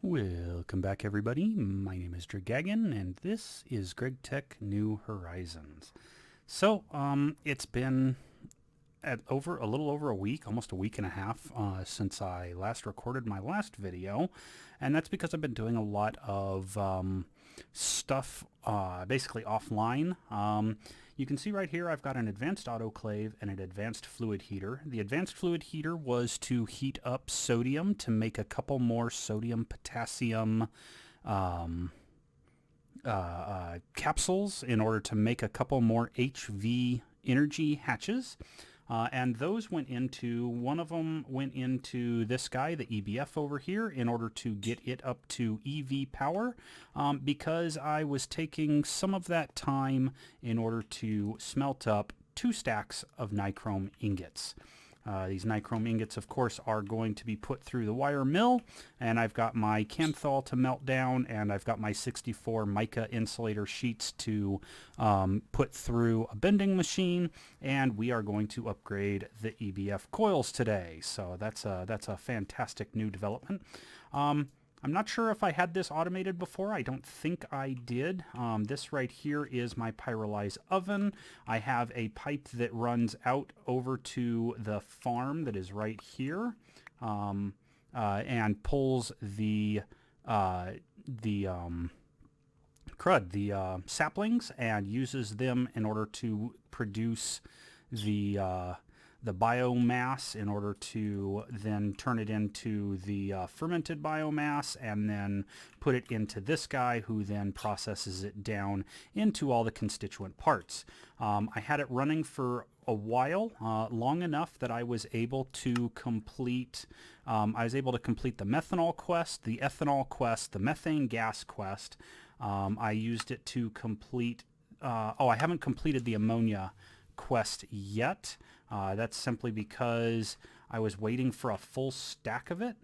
Welcome back, everybody. My name is Dragagon, and this is Greg Tech New Horizons. So, it's been a little over a week, almost a week and a half, since I last recorded my last video, and that's because I've been doing a lot of stuff, basically offline. You can see right here I've got an advanced autoclave and an advanced fluid heater. The advanced fluid heater was to heat up sodium to make a couple more sodium potassium capsules in order to make a couple more HV energy hatches. And those went into, one of them went into this guy, the EBF over here, in order to get it up to EV power, because I was taking some of that time in order to smelt up 2 stacks of nichrome ingots. These nichrome ingots, of course, are going to be put through the wire mill, and I've got my Kanthal to melt down, and I've got my 64 mica insulator sheets to put through a bending machine, and we are going to upgrade the EBF coils today. So that's a fantastic new development. I'm not sure if I had this automated before. I don't think I did. This right here is my pyrolyze oven. I have a pipe that runs out over to the farm that is right here, and pulls the saplings and uses them in order to produce the biomass in order to then turn it into the fermented biomass and then put it into this guy, who then processes it down into all the constituent parts. I had it running for a while, long enough that I was able to complete the methanol quest, the ethanol quest, the methane gas quest. I used it to complete, I haven't completed the ammonia quest yet. That's simply because I was waiting for a full stack of it.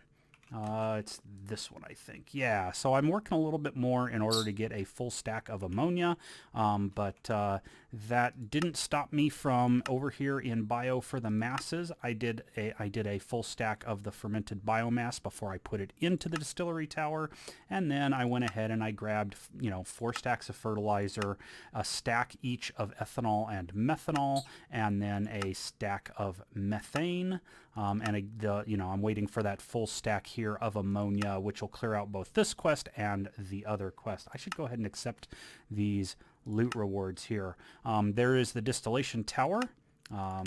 It's this one, I think. Yeah, so I'm working a little bit more in order to get a full stack of ammonia, but that didn't stop me from over here in bio for the masses. I did a full stack of the fermented biomass before I put it into the distillery tower, and then I went ahead and I grabbed 4 stacks of fertilizer, a stack each of ethanol and methanol, and then a stack of methane. I'm waiting for that full stack here of ammonia, which will clear out both this quest and the other quest. I should go ahead and accept these loot rewards here. There is the distillation tower.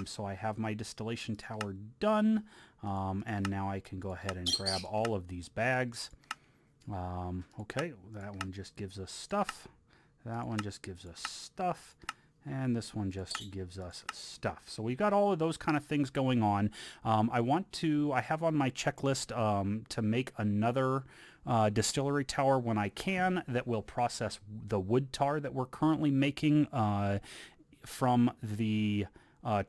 So I have my distillation tower done, and now I can go ahead and grab all of these bags. Okay, that one just gives us stuff. That one just gives us stuff. And this one just gives us stuff. So we've got all of those kind of things going on. I have on my checklist to make another distillery tower when I can, that will process the wood tar that we're currently making from the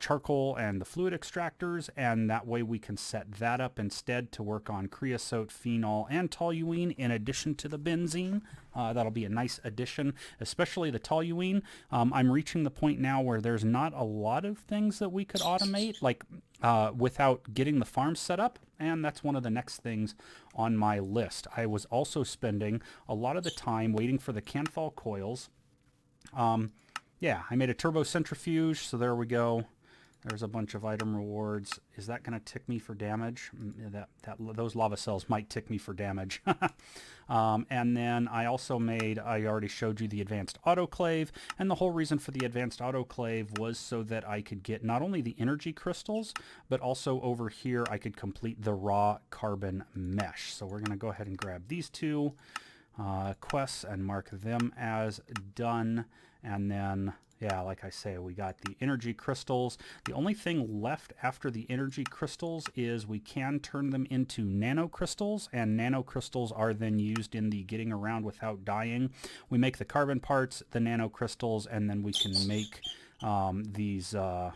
charcoal and the fluid extractors, and that way we can set that up instead to work on creosote, phenol, and toluene in addition to the benzene. That'll be a nice addition, especially the toluene. I'm reaching the point now where there's not a lot of things that we could automate, like without getting the farm set up, and that's one of the next things on my list. I was also spending a lot of the time waiting for the Kanthal coils. Yeah, I made a turbo centrifuge, so there we go. There's a bunch of item rewards. Is that going to tick me for damage? Those lava cells might tick me for damage. And then I also I already showed you the advanced autoclave, and the whole reason for the advanced autoclave was so that I could get not only the energy crystals, but also over here I could complete the raw carbon mesh. So we're going to go ahead and grab these 2 quests and mark them as done. And then, yeah, like I say, we got the energy crystals. The only thing left after the energy crystals is we can turn them into nanocrystals, and nanocrystals are then used in the getting around without dying. We make the carbon parts, the nanocrystals, and then we can make the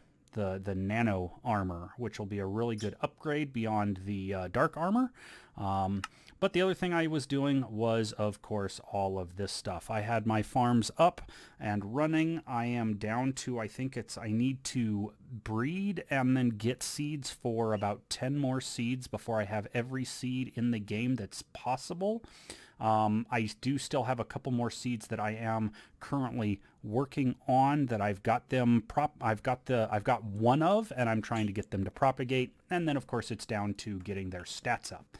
nano armor, which will be a really good upgrade beyond the dark armor. But the other thing I was doing was, of course, all of this stuff. I had my farms up and running. I am down to, I think I need to breed and then get seeds for about 10 more seeds before I have every seed in the game that's possible. I do still have a couple more seeds that I am currently working on that I've got I've got one of, and I'm trying to get them to propagate. And then of course it's down to getting their stats up.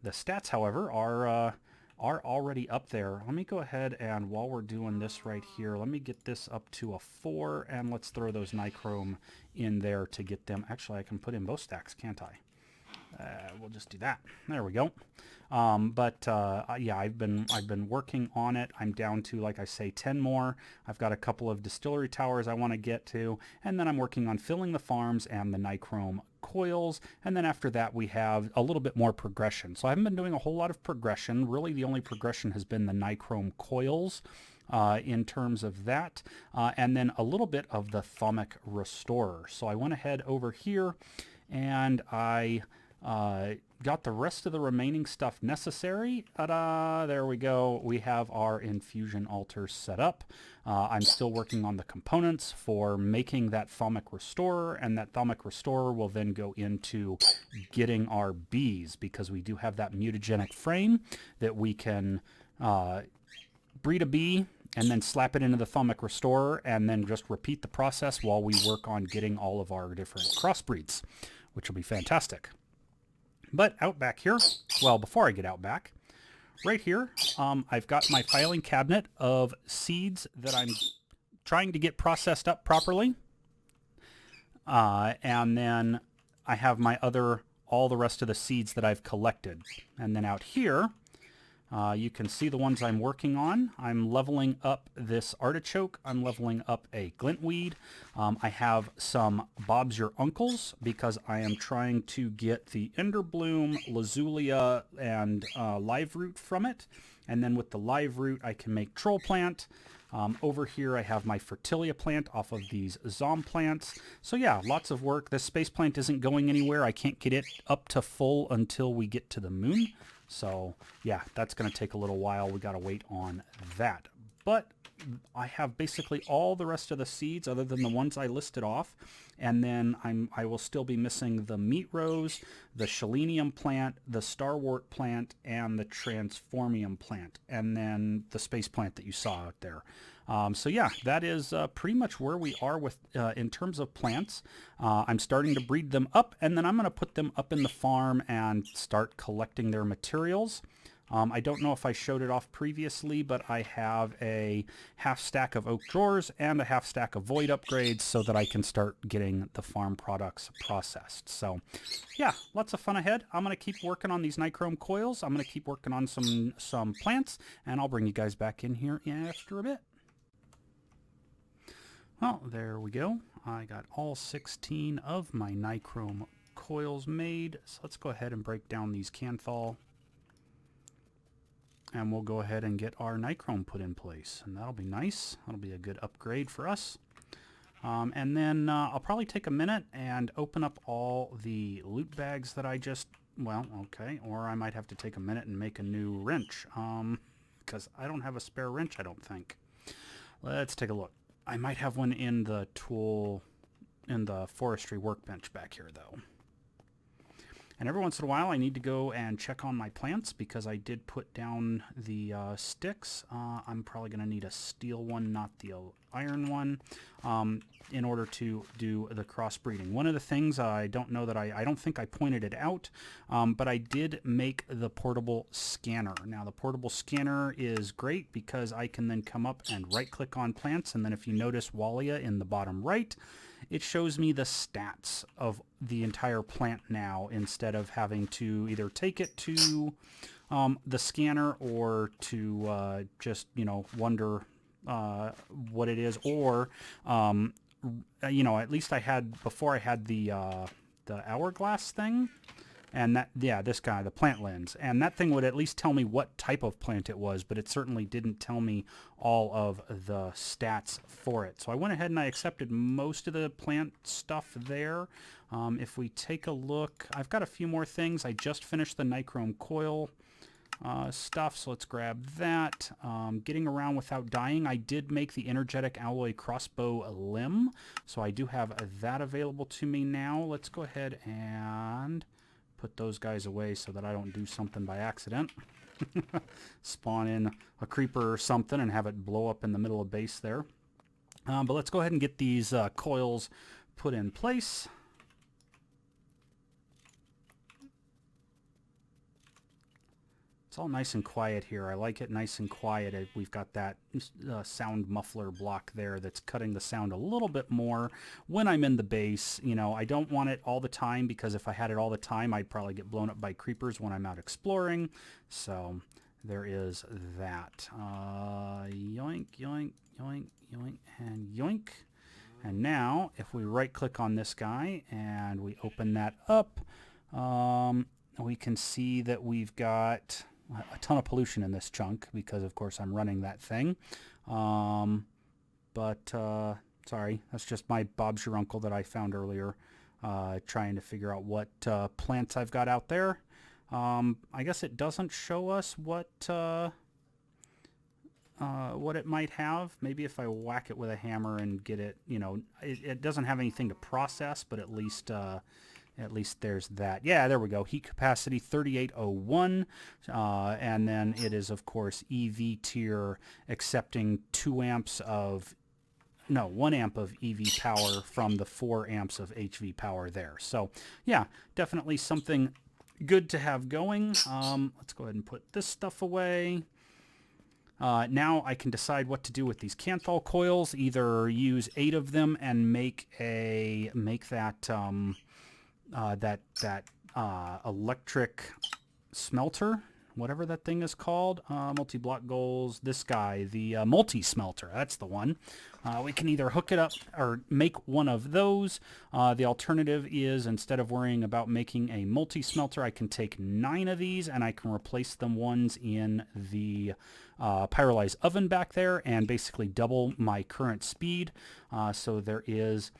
The stats, however, are already up there. Let me go ahead and while we're doing this right here, let me get this up to a 4, and let's throw those Nichrome in there to get them. Actually, I can put in both stacks, can't I? We'll just do that. There we go. Yeah, I've been working on it. I'm down to, like I say, 10 more. I've got a couple of distillery towers I want to get to, and then I'm working on filling the farms and the Nichrome coils, and then after that we have a little bit more progression. So I haven't been doing a whole lot of progression. Really, the only progression has been the Nichrome coils. In terms of that, and then a little bit of the thaumc restorer. So I went ahead over here and I got the rest of the remaining stuff necessary. Ta-da! There we go. We have our infusion altar set up. I'm still working on the components for making that thaumc restorer, and that thaumc restorer will then go into getting our bees, because we do have that mutagenic frame that we can breed a bee and then slap it into the thaumc restorer and then just repeat the process while we work on getting all of our different crossbreeds, which will be fantastic. But out back here, well, before I get out back, right here, I've got my filing cabinet of seeds that I'm trying to get processed up properly. And then I have my all the rest of the seeds that I've collected. And then out here, you can see the ones I'm working on. I'm leveling up this artichoke. I'm leveling up a glintweed. I have some Bob's Your Uncles because I am trying to get the Enderbloom, Lazulia, and live root from it. And then with the live root, I can make troll plant. Over here, I have my Fertilia plant off of these Zom plants. So yeah, lots of work. This space plant isn't going anywhere. I can't get it up to full until we get to the moon. So yeah, that's going to take a little while. We got to wait on that. But I have basically all the rest of the seeds other than the ones I listed off. And then I will still be missing the meat rose, the Selenium plant, the starwort plant, and the transformium plant, and then the space plant that you saw out there. So yeah, that is pretty much where we are with in terms of plants. I'm starting to breed them up, and then I'm going to put them up in the farm and start collecting their materials. I don't know if I showed it off previously, but I have a half stack of oak drawers and a half stack of void upgrades so that I can start getting the farm products processed. So yeah, lots of fun ahead. I'm going to keep working on these Nichrome coils. I'm going to keep working on some plants, and I'll bring you guys back in here after a bit. Well, there we go. I got all 16 of my Nichrome coils made. So let's go ahead and break down these Canthal. And we'll go ahead and get our Nichrome put in place. And that'll be nice. That'll be a good upgrade for us. And then I'll probably take a minute and open up all the loot bags that I just... Well, okay. Or I might have to take a minute and make a new wrench. Because I don't have a spare wrench, I don't think. Let's take a look. I might have one in the tool... in the forestry workbench back here, though. And every once in a while, I need to go and check on my plants because I did put down the sticks. I'm probably going to need a steel one, not the iron one, in order to do the crossbreeding. One of the things I don't know that I don't think I pointed it out, but I did make the portable scanner. Now, the portable scanner is great because I can then come up and right-click on plants, and then if you notice Walia in the bottom right, it shows me the stats of the entire plant now instead of having to either take it to the scanner or to just, you know, wonder what it is. Or, you know, at least I had, before I had the hourglass thing, And that, yeah, this guy, the plant lens. And that thing would at least tell me what type of plant it was, but it certainly didn't tell me all of the stats for it. So I went ahead and I accepted most of the plant stuff there. If we take a look, I've got a few more things. I just finished the Nichrome coil stuff, so let's grab that. Getting around without dying, I did make the energetic alloy crossbow limb, so I do have that available to me now. Let's go ahead and put those guys away so that I don't do something by accident. Spawn in a creeper or something and have it blow up in the middle of base there. But let's go ahead and get these coils put in place. It's all nice and quiet here. I like it nice and quiet. We've got that sound muffler block there that's cutting the sound a little bit more when I'm in the base. You know, I don't want it all the time, because if I had it all the time, I'd probably get blown up by creepers when I'm out exploring. So there is that. Yoink, yoink, yoink, yoink, and yoink. And now, if we right-click on this guy and we open that up, we can see that we've got a ton of pollution in this chunk because, of course, I'm running that thing. Sorry, that's just my Bob's Your Uncle that I found earlier, trying to figure out what plants I've got out there. I guess it doesn't show us what it might have. Maybe if I whack it with a hammer and get it, you know, it doesn't have anything to process, but at least there's that. Yeah, there we go. Heat capacity 3801. And then it is, of course, EV tier, accepting 1 amp of EV power from the 4 amps of HV power there. So, yeah, definitely something good to have going. Let's go ahead and put this stuff away. Now I can decide what to do with these Kanthal coils. Either use 8 of them and make that electric smelter, whatever that thing is called, multi-block goals, this guy, the multi-smelter, that's the one. We can either hook it up or make one of those. The alternative is, instead of worrying about making a multi-smelter, I can take 9 of these and I can replace them ones in the pyrolyzed oven back there and basically double my current speed. So there is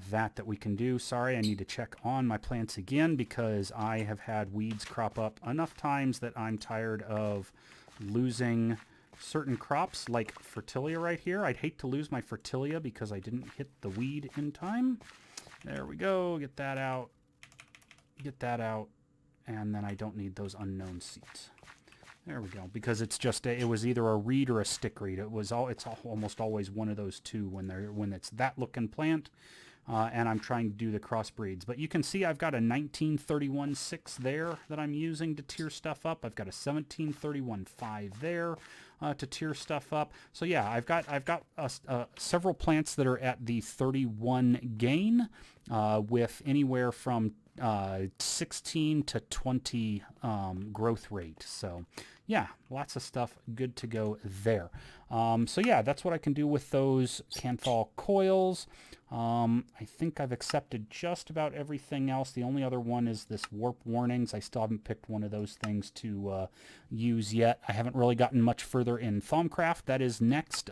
that we can do. Sorry, I need to check on my plants again because I have had weeds crop up enough times that I'm tired of losing certain crops, like Fertilia right here. I'd hate to lose my Fertilia because I didn't hit the weed in time. There we go. Get that out. Get that out. And then I don't need those unknown seeds. There we go. Because it's just it was either a reed or a stick reed. It's almost always one of those two when it's that looking plant. And I'm trying to do the crossbreeds. But you can see I've got a 1931-6 there that I'm using to tier stuff up. I've got a 1731-5 there to tier stuff up. So yeah, I've got several plants that are at the 31 gain with anywhere from 16 to 20 growth rate. So yeah, lots of stuff good to go there. So yeah, that's what I can do with those Kanthal coils. I think I've accepted just about everything else. The only other one is this warp warnings. I still haven't picked one of those things to use yet. I haven't really gotten much further in thaumcraft. That is next.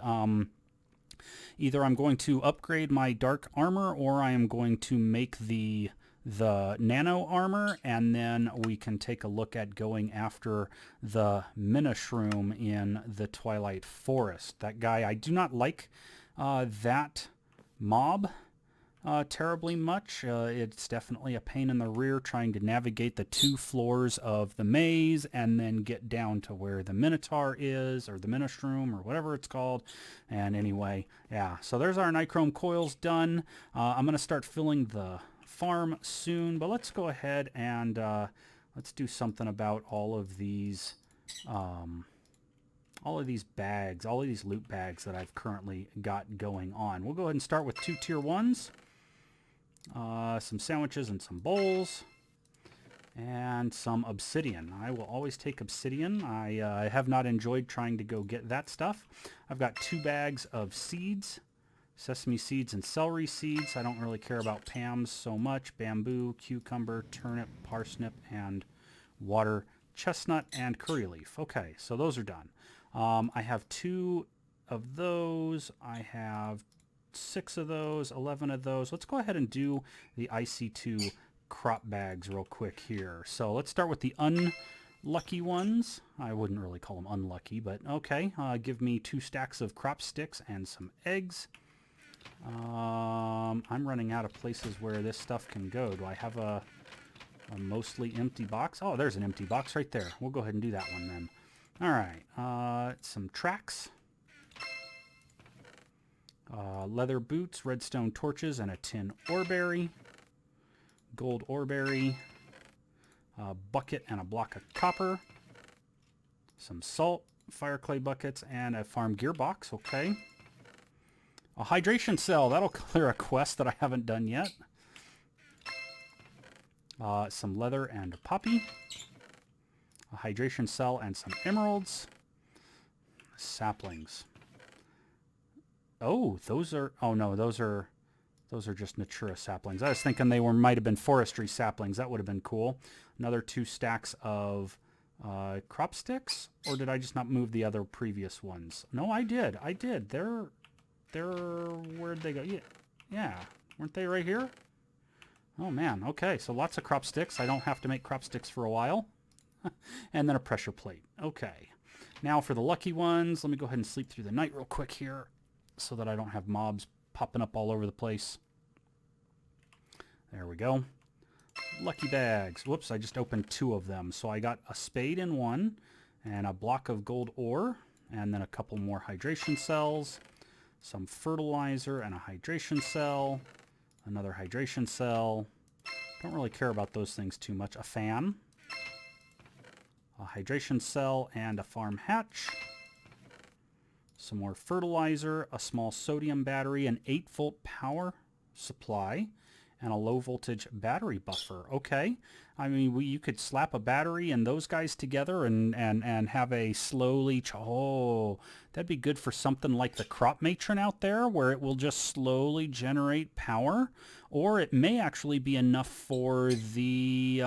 Either I'm going to upgrade my dark armor or I am going to make the nano armor, and then we can take a look at going after the Nichrome in the Twilight Forest. That guy, I do not like that mob terribly much. It's definitely a pain in the rear trying to navigate the 2 floors of the maze and then get down to where the Minotaur is, or the Nichrome, or whatever it's called. And anyway, yeah, so there's our Nichrome coils done. I'm going to start filling the farm soon, but let's go ahead and let's do something about all of these bags, all of these loot bags that I've currently got going on. We'll go ahead and start with 2 tier 1s, some sandwiches and some bowls, and some obsidian. I will always take obsidian. I have not enjoyed trying to go get that stuff. I've got 2 bags of seeds, Sesame seeds and celery seeds. I don't really care about Pam's so much. Bamboo, cucumber, turnip, parsnip, and water chestnut and curry leaf. Okay, so those are done. I have 2 of those. I have 6 of those, 11 of those. Let's go ahead and do the IC2 crop bags real quick here. So let's start with the unlucky ones. I wouldn't really call them unlucky, but okay. Give me 2 stacks of crop sticks and some eggs. I'm running out of places where this stuff can go. Do I have a mostly empty box? Oh, there's an empty box right there. We'll go ahead and do that one then. All right, some tracks. Leather boots, redstone torches, and a tin oreberry. Gold oreberry. A bucket and a block of copper. Some salt, fire clay buckets, and a farm gearbox. Okay. A hydration cell. That'll clear a quest that I haven't done yet. Some leather and a poppy. A hydration cell and some emeralds. Saplings. Oh, those are... Oh, no, those are just Natura saplings. I was thinking they might have been forestry saplings. That would have been cool. Another 2 stacks of crop sticks. Or did I just not move the other previous ones? No, I did. I did. They're... Where'd they go? Yeah. Weren't they right here? Oh, man. Okay, so lots of crop sticks. I don't have to make crop sticks for a while. And then a pressure plate. Okay. Now for the lucky ones, let me go ahead and sleep through the night real quick here so that I don't have mobs popping up all over the place. There we go. Lucky bags. Whoops, I just opened 2 of them. So I got a spade in one and a block of gold ore and then a couple more hydration cells, some fertilizer and a hydration cell, another hydration cell. Don't really care about those things too much. A fan, a hydration cell and a farm hatch, some more fertilizer, a small sodium battery, an 8-volt power supply, and a low voltage battery buffer. Okay. I mean, you could slap a battery and those guys together and have a slowly... Oh, that'd be good for something like the crop matron out there where it will just slowly generate power. Or it may actually be enough for the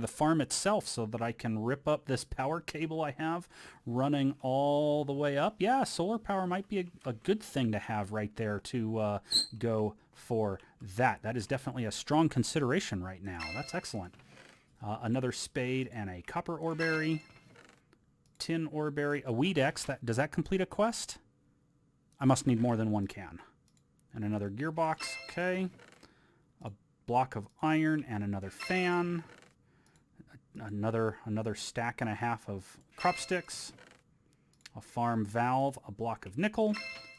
farm itself so that I can rip up this power cable I have running all the way up. Yeah, solar power might be a good thing to have right there to go for that. That is definitely a strong consideration right now. That's excellent. Another spade and a copper oreberry. Tin oreberry. A weed X. Does that complete a quest? I must need more than 1 can. And another gearbox. Okay. A block of iron and another fan. Another stack and a half of crop sticks. A farm valve. A block of nickel.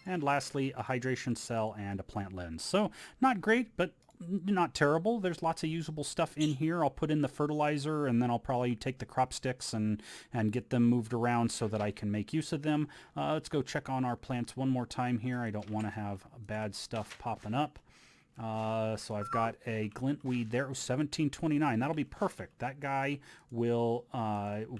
And lastly, a hydration cell and a plant lens. So not great, but not terrible. There's lots of usable stuff in here. I'll put in the fertilizer and then I'll probably take the crop sticks and get them moved around so that I can make use of them. Let's go check on our plants one more time here. I don't want to have bad stuff popping up. So I've got a glintweed there. 1729. That'll be perfect. That guy will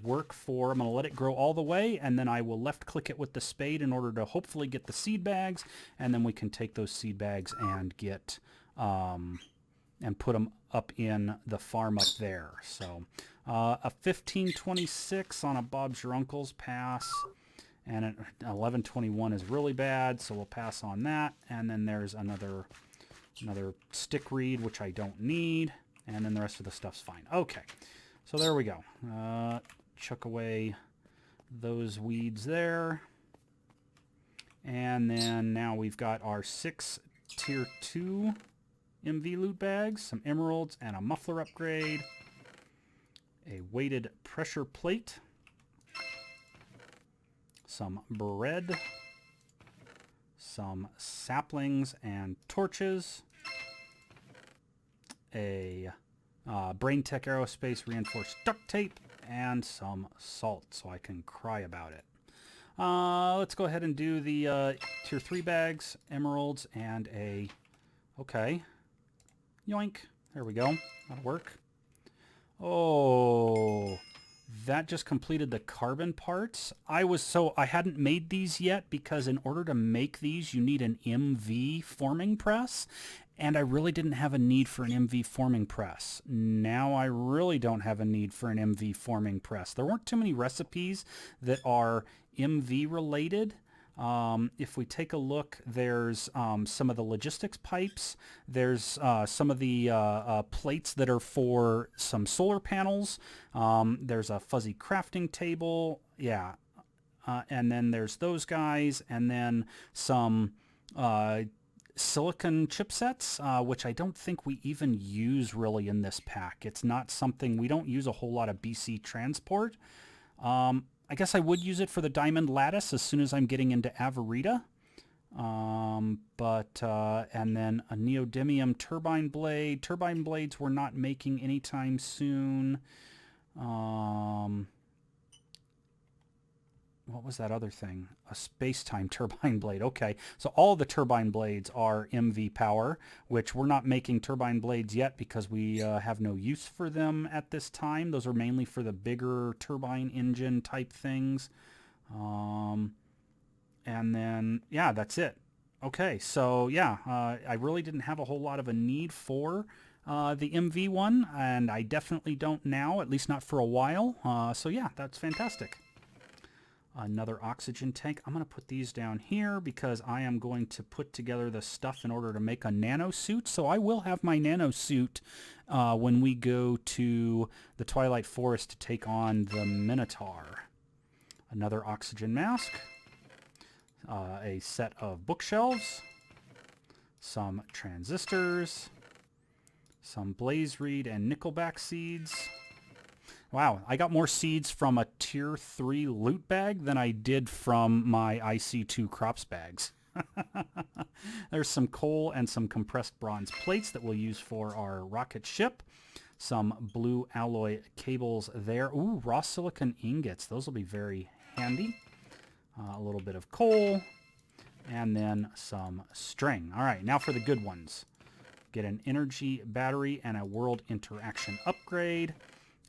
work for... I'm going to let it grow all the way, and then I will left-click it with the spade in order to hopefully get the seed bags, and then we can take those seed bags and get... and put them up in the farm up there. So a 1526 on a Bob's Your Uncle's pass, and an 1121 is really bad, so we'll pass on that. And then there's another stick reed, which I don't need, and then the rest of the stuff's fine. Okay, so there we go. Chuck away those weeds there. And then now we've got our 6 tier 2 MV loot bags, some emeralds and a muffler upgrade, a weighted pressure plate, some bread, some saplings and torches, a BrainTech Aerospace reinforced duct tape, and some salt so I can cry about it. Let's go ahead and do the tier 3 bags, emeralds, and a... Okay. Yoink. There we go. That'll work. Oh, that just completed the carbon parts. I hadn't made these yet because in order to make these, you need an MV forming press. And I really didn't have a need for an MV forming press. Now I really don't have a need for an MV forming press. There weren't too many recipes that are MV related. If we take a look, there's some of the logistics pipes. There's some of the plates that are for some solar panels. There's a fuzzy crafting table. Yeah. And then there's those guys. And then some silicon chipsets, which I don't think we even use really in this pack. It's not something, we don't use a whole lot of BC transport. I guess I would use it for the diamond lattice as soon as I'm getting into Avarita. And then a neodymium turbine blade. Turbine blades we're not making anytime soon. What was that other thing? A space-time turbine blade. Okay, so all the turbine blades are MV power, which we're not making turbine blades yet because we have no use for them at this time. Those are mainly for the bigger turbine engine type things. And then, yeah, that's it. Okay, so yeah, I really didn't have a whole lot of a need for the MV one, and I definitely don't now, at least not for a while. So yeah, that's fantastic. Another oxygen tank. I'm going to put these down here because I am going to put together the stuff in order to make a nano suit. So I will have my nano suit when we go to the Twilight Forest to take on the Minotaur. Another oxygen mask. A set of bookshelves. Some transistors. Some blaze reed and nickelback seeds. Wow, I got more seeds from a tier 3 loot bag than I did from my IC2 crops bags. There's some coal and some compressed bronze plates that we'll use for our rocket ship. Some blue alloy cables there. Ooh, raw silicon ingots. Those will be very handy. A little bit of coal. And then some string. All right, now for the good ones. Get an energy battery and a world interaction upgrade.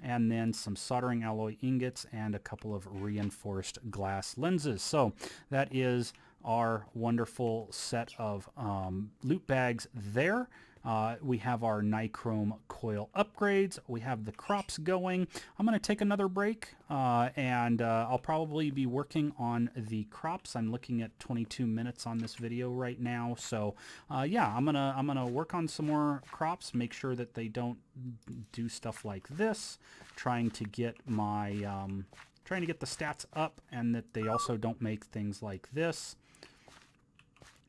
And then some soldering alloy ingots and a couple of reinforced glass lenses. So that is our wonderful set of loot bags there. We have our Nichrome coil upgrades. We have the crops going. I'm going to take another break, and I'll probably be working on the crops. I'm looking at 22 minutes on this video right now. So yeah, I'm gonna work on some more crops, make sure that they don't do stuff like this, trying to get my trying to get the stats up, and that they also don't make things like this.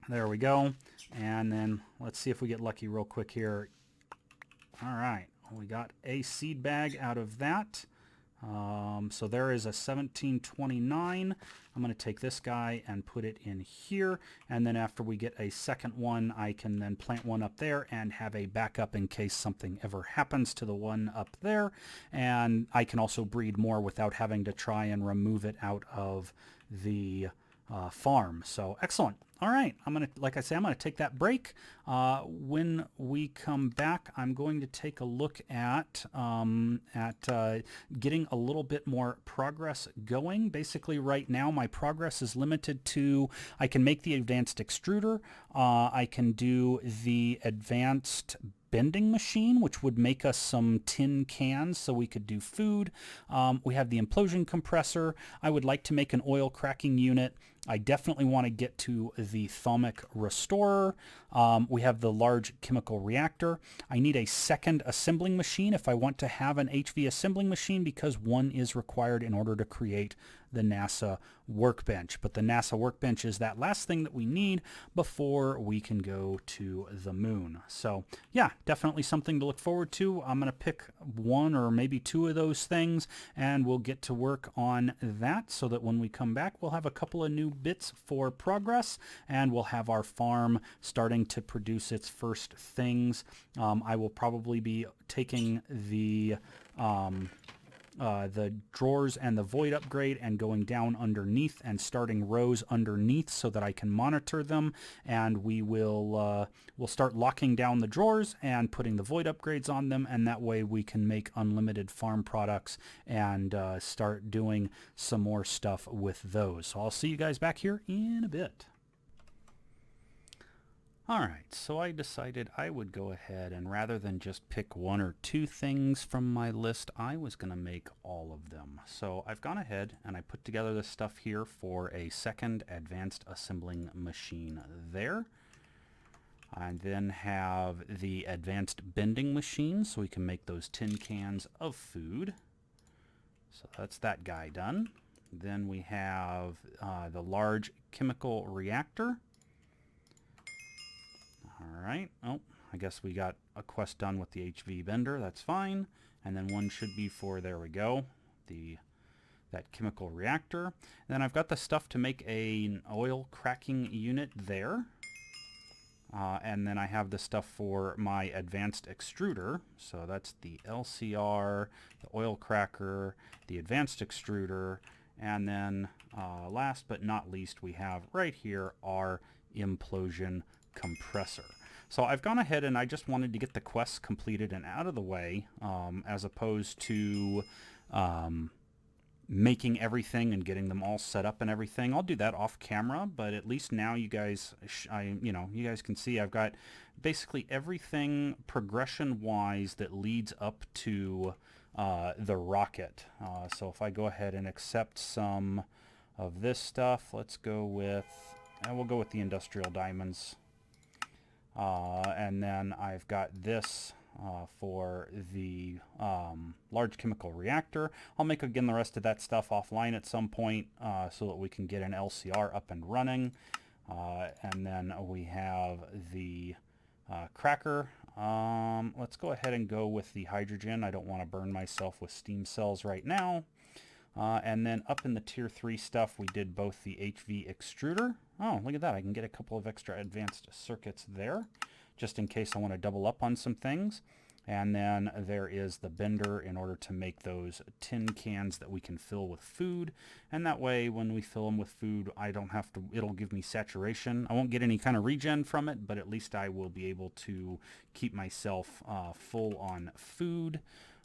There we go. And then let's see if we get lucky real quick here. All right, we got a seed bag out of that. So there is a 1729. I'm going to take this guy and put it in here. And then after we get a second one, I can then plant one up there and have a backup in case something ever happens to the one up there. And I can also breed more without having to try and remove it out of the farm. So excellent. All right, like I say, I'm gonna take that break. When we come back, I'm going to take a look at getting a little bit more progress going. Basically, right now, my progress is limited to I can make the advanced extruder. I can do the advanced bending machine, which would make us some tin cans so we could do food. We have the implosion compressor. I would like to make an oil cracking unit. I definitely want to get to the thalmic restorer. We have the large chemical reactor. I need a second assembling machine if I want to have an HV assembling machine, because one is required in order to create the NASA workbench. But the NASA workbench is that last thing that we need before we can go to the moon. So yeah, definitely something to look forward to. I'm going to pick one or maybe two of those things, and we'll get to work on that so that when we come back, we'll have a couple of new bits for progress, and we'll have our farm starting to produce its first things. I will probably be taking the the drawers and the void upgrade and going down underneath and starting rows underneath so that I can monitor them, and we'll start locking down the drawers and putting the void upgrades on them, and that way we can make unlimited farm products and start doing some more stuff with those. So I'll see you guys back here in a bit. Alright, so I decided I would go ahead and rather than just pick one or two things from my list, I was going to make all of them. So I've gone ahead and I put together this stuff here for a second advanced assembling machine there. I then have the advanced bending machine so we can make those tin cans of food. So that's that guy done. Then we have the large chemical reactor. Alright, oh, I guess we got a quest done with the HV bender, that's fine. And then one should be for, there we go, that chemical reactor. And then I've got the stuff to make an oil cracking unit there. And then I have the stuff for my advanced extruder. So that's the LCR, the oil cracker, the advanced extruder, and then last but not least we have right here our Implosion Compressor. So I've gone ahead and I just wanted to get the quests completed and out of the way, as opposed to making everything and getting them all set up and everything. I'll do that off camera, but at least now you guys, you guys can see I've got basically everything progression-wise that leads up to the rocket. So if I go ahead and accept some of this stuff, let's go with, we'll go with the industrial diamonds. And then I've got this for the large chemical reactor. I'll make again the rest of that stuff offline at some point so that we can get an LCR up and running. And then we have the cracker. Let's go ahead and go with the hydrogen. I don't want to burn myself with steam cells right now. And then up in the tier 3 stuff, we did both the HV extruder. Oh, look at that. I can get a couple of extra advanced circuits there, just in case I want to double up on some things. And then there is the bender in order to make those tin cans that we can fill with food. And that way, when we fill them with food, I don't have to, it'll give me saturation. I won't get any kind of regen from it, but at least I will be able to keep myself full on food.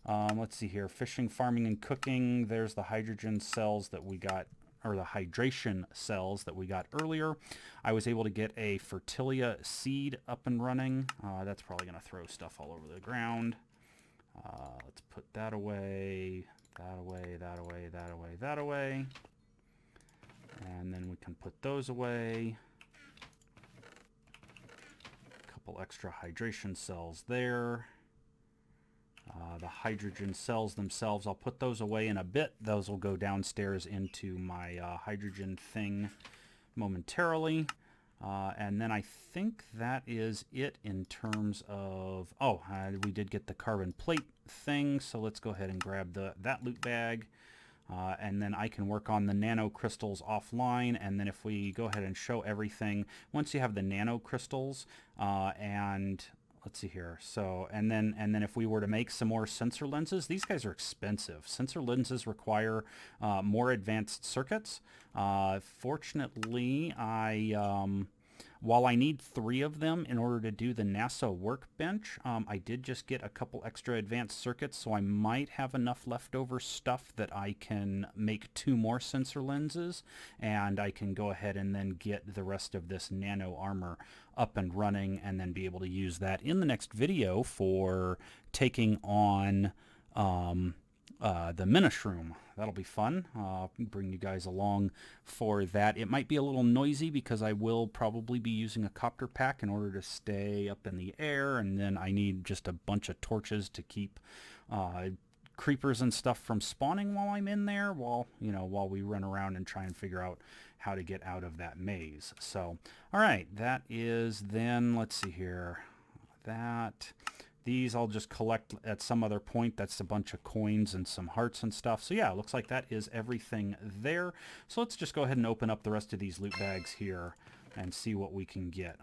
Let's see here, fishing, farming, and cooking. There's the hydrogen cells that we got, or the hydration cells that we got earlier. I was able to get a Fertilia seed up and running. That's probably going to throw stuff all over the ground. Let's put that away, that away, that away, that away, that away. And then we can put those away. A couple extra hydration cells there. The hydrogen cells themselves, I'll put those away in a bit. Those will go downstairs into my hydrogen thing momentarily. And then I think that is it in terms of, we did get the carbon plate thing, so let's go ahead and grab that loot bag. And then I can work on the nano crystals offline, and then if we go ahead and show everything, once you have the nano crystals, and let's see here. So, and then if we were to make some more sensor lenses, these guys are expensive. Sensor lenses require more advanced circuits. Fortunately, while I need 3 of them in order to do the NASA workbench, I did just get a couple extra advanced circuits, so I might have enough leftover stuff that I can make 2 more sensor lenses, and I can go ahead and then get the rest of this nano armor up and running, and then be able to use that in the next video for taking on the Nichrome. That'll be fun. I'll bring you guys along for that. It might be a little noisy because I will probably be using a copter pack in order to stay up in the air, and then I need just a bunch of torches to keep creepers and stuff from spawning while I'm in there, while we run around and try and figure out how to get out of that maze. So, all right, that is then, let's see here, these I'll just collect at some other point. That's a bunch of coins and some hearts and stuff. So yeah, it looks like that is everything there. So let's just go ahead and open up the rest of these loot bags here and see what we can get.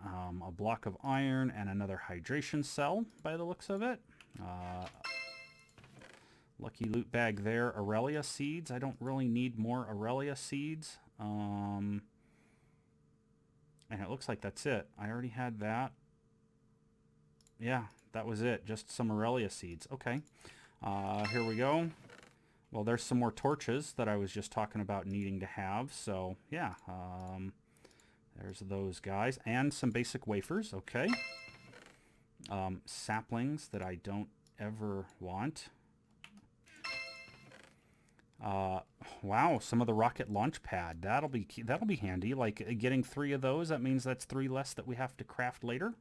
A block of iron and another hydration cell by the looks of it. Lucky loot bag there. Aurelia seeds. I don't really need more Aurelia seeds. And it looks like that's it. I already had that. Yeah, that was it. Just some Aurelia seeds. Okay. Here we go. Well, there's some more torches that I was just talking about needing to have. So, yeah. There's those guys. And some basic wafers. Okay. Saplings that I don't ever want. Wow, some of the rocket launch pad. That'll be handy. Like getting 3 of those, that means that's 3 less that we have to craft later.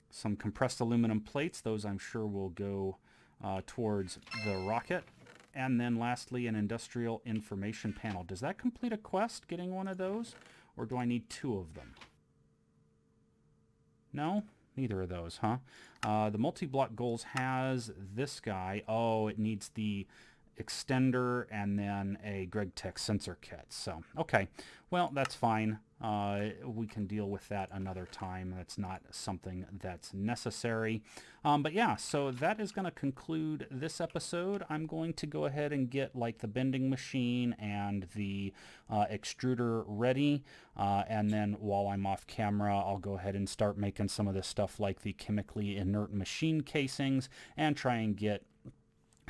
Some compressed aluminum plates. Those I'm sure will go towards the rocket. And then lastly, an industrial information panel. Does that complete a quest, getting one of those? Or do I need 2 of them? No? Neither of those, huh? The multi-block goals has this guy. Oh, it needs the extender and then a GregTech sensor kit. So, okay. Well, that's fine. We can deal with that another time. That's not something that's necessary. But yeah, so that is going to conclude this episode. I'm going to go ahead and get like the bending machine and the extruder ready. And then while I'm off camera, I'll go ahead and start making some of this stuff like the chemically inert machine casings and try and get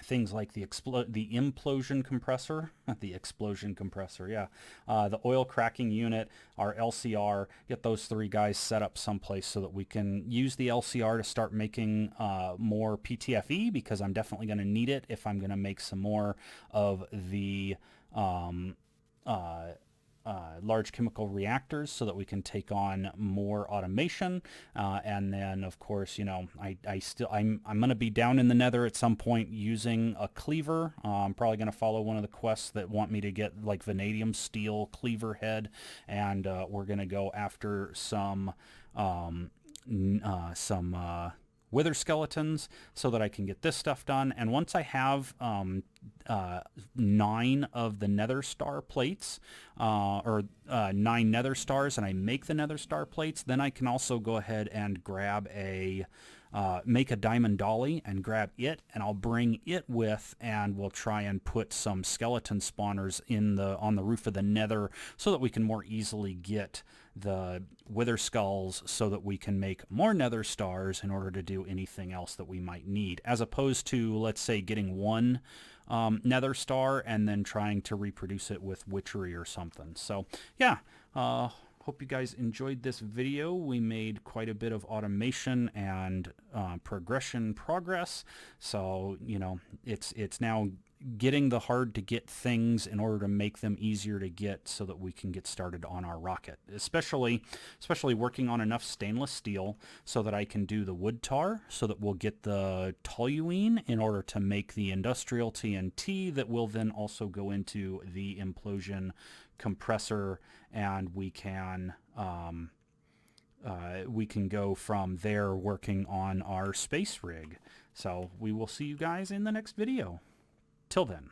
things like the implosion compressor, the explosion compressor, yeah, the oil cracking unit, our LCR, get those 3 guys set up someplace so that we can use the LCR to start making more PTFE, because I'm definitely going to need it if I'm going to make some more of the large chemical reactors so that we can take on more automation. And then of course, you know, I'm going to be down in the nether at some point using a cleaver. I'm probably going to follow one of the quests that want me to get like vanadium steel cleaver head, and we're going to go after some wither skeletons so that I can get this stuff done. And once I have 9 of the nether star plates, or 9 nether stars, and I make the nether star plates, then I can also go ahead and grab a make a diamond dolly and grab it, and I'll bring it with, and we'll try and put some skeleton spawners on the roof of the nether so that we can more easily get the wither skulls so that we can make more nether stars in order to do anything else that we might need, as opposed to, let's say, getting 1 nether star and then trying to reproduce it with witchery or something. So yeah, hope you guys enjoyed this video. We made quite a bit of automation and progress. So, you know, it's now getting the hard to get things in order to make them easier to get so that we can get started on our rocket, especially working on enough stainless steel so that I can do the wood tar, so that we'll get the toluene in order to make the industrial TNT that will then also go into the implosion compressor, and we can go from there working on our space rig. So we will see you guys in the next video. Till then.